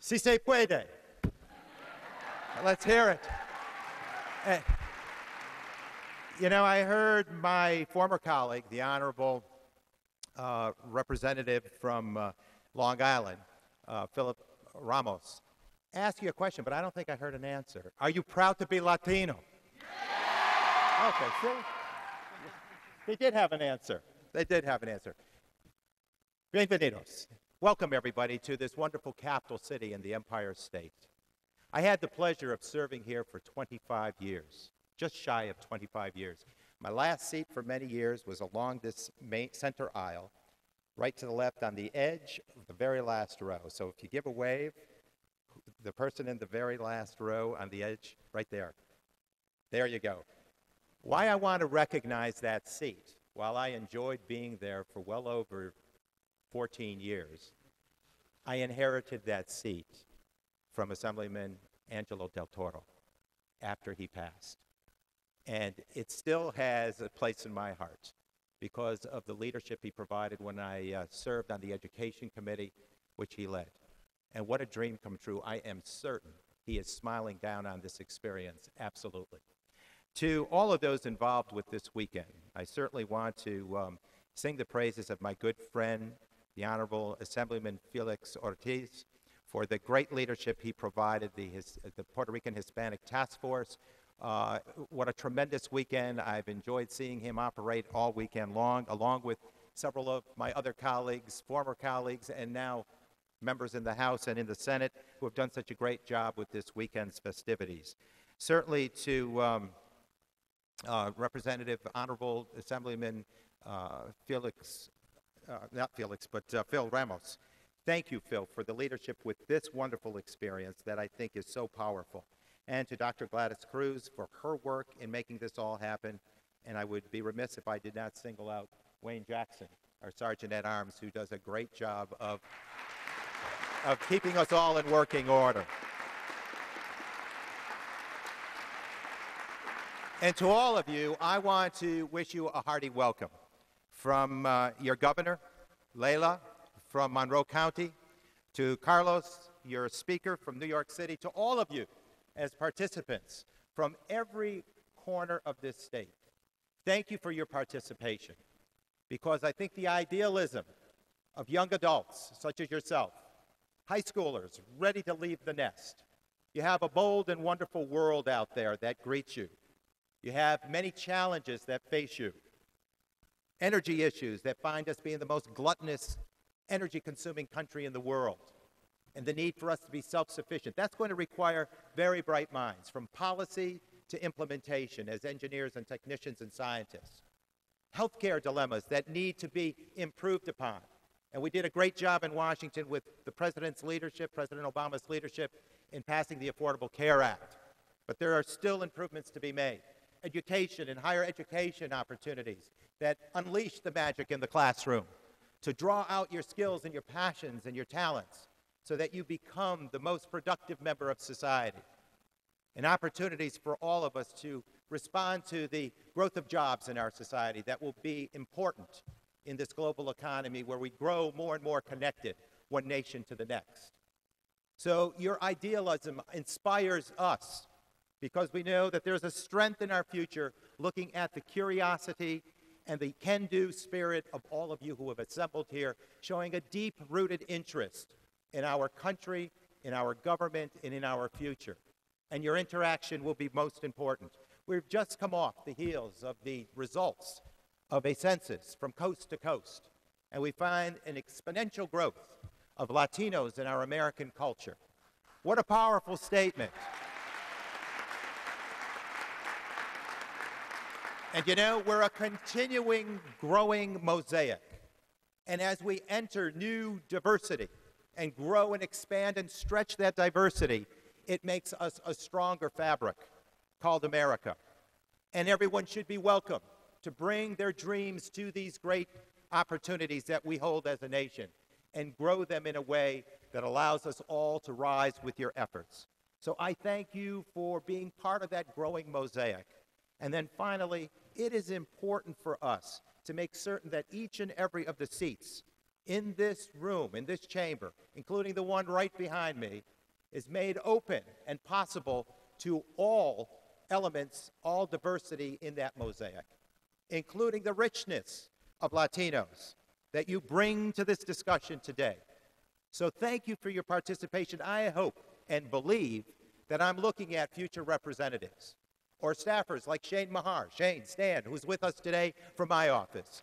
Si se puede. Let's hear it. You know, I heard my former colleague, the Honorable Representative from Long Island, Philip Ramos, ask you a question, but I don't think I heard an answer. Are you proud to be Latino? Yeah! Okay, see? They did have an answer. They did have an answer. Bienvenidos. Welcome, everybody, to this wonderful capital city in the Empire State. I had the pleasure of serving here for 25 years, just shy of 25 years. My last seat for many years was along this main center aisle, right to the left on the edge of the very last row. So if you give a wave, the person in the very last row on the edge, right there. There you go. Why I want to recognize that seat, while I enjoyed being there for well over 14 years, I inherited that seat from Assemblyman Angelo del Toro after he passed. And it still has a place in my heart because of the leadership he provided when I served on the Education Committee, which he led. And what a dream come true. I am certain he is smiling down on this experience, absolutely. To all of those involved with this weekend, I certainly want to sing the praises of my good friend, the Honorable Assemblyman Felix Ortiz, for the great leadership he provided, the Puerto Rican Hispanic Task Force. What a tremendous weekend. I've enjoyed seeing him operate all weekend long, along with several of my other colleagues, former colleagues, and now members in the House and in the Senate who have done such a great job with this weekend's festivities. Certainly to Representative Honorable Assemblyman Phil Ramos. Thank you, Phil, for the leadership with this wonderful experience that I think is so powerful. And to Dr. Gladys Cruz for her work in making this all happen. And I would be remiss if I did not single out Wayne Jackson, our Sergeant at Arms, who does a great job of keeping us all in working order. And to all of you, I want to wish you a hearty welcome. From your governor, Leila, from Monroe County, to Carlos, your speaker from New York City, to all of you as participants from every corner of this state. Thank you for your participation, because I think the idealism of young adults, such as yourself, high schoolers ready to leave the nest, you have a bold and wonderful world out there that greets you. You have many challenges that face you. Energy issues that find us being the most gluttonous, energy-consuming country in the world, and the need for us to be self-sufficient. That's going to require very bright minds, from policy to implementation as engineers and technicians and scientists. Healthcare dilemmas that need to be improved upon. And we did a great job in Washington with the President's leadership, President Obama's leadership, in passing the Affordable Care Act. But there are still improvements to be made. Education and higher education opportunities that unleash the magic in the classroom, to draw out your skills and your passions and your talents so that you become the most productive member of society. And opportunities for all of us to respond to the growth of jobs in our society that will be important in this global economy where we grow more and more connected, one nation to the next. So your idealism inspires us, because we know that there's a strength in our future looking at the curiosity and the can-do spirit of all of you who have assembled here, showing a deep-rooted interest in our country, in our government, and in our future. And your interaction will be most important. We've just come off the heels of the results of a census from coast to coast, and we find an exponential growth of Latinos in our American culture. What a powerful statement. And you know, we're a continuing, growing mosaic. And as we enter new diversity and grow and expand and stretch that diversity, it makes us a stronger fabric called America. And everyone should be welcome to bring their dreams to these great opportunities that we hold as a nation and grow them in a way that allows us all to rise with your efforts. So I thank you for being part of that growing mosaic. And then finally, it is important for us to make certain that each and every of the seats in this room, in this chamber, including the one right behind me, is made open and possible to all elements, all diversity in that mosaic, including the richness of Latinos that you bring to this discussion today. So thank you for your participation. I hope and believe that I'm looking at future representatives or staffers like Shane Mahar, Stan, who's with us today from my office.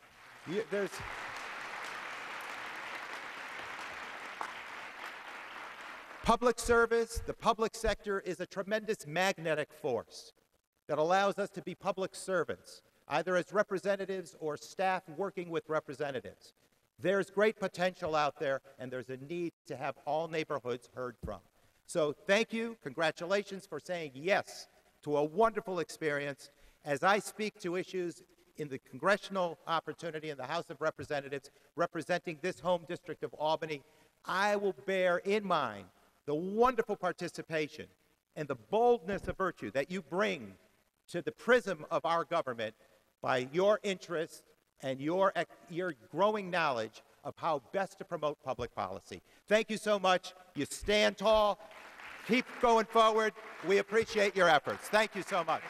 Public service, the public sector is a tremendous magnetic force that allows us to be public servants, either as representatives or staff working with representatives. There's great potential out there, and there's a need to have all neighborhoods heard from. So thank you, congratulations for saying yes to a wonderful experience. As I speak to issues in the congressional opportunity in the House of Representatives representing this home district of Albany, I will bear in mind the wonderful participation and the boldness of virtue that you bring to the prism of our government by your interest and your growing knowledge of how best to promote public policy. Thank you so much. You stand tall. Keep going forward. We appreciate your efforts. Thank you so much.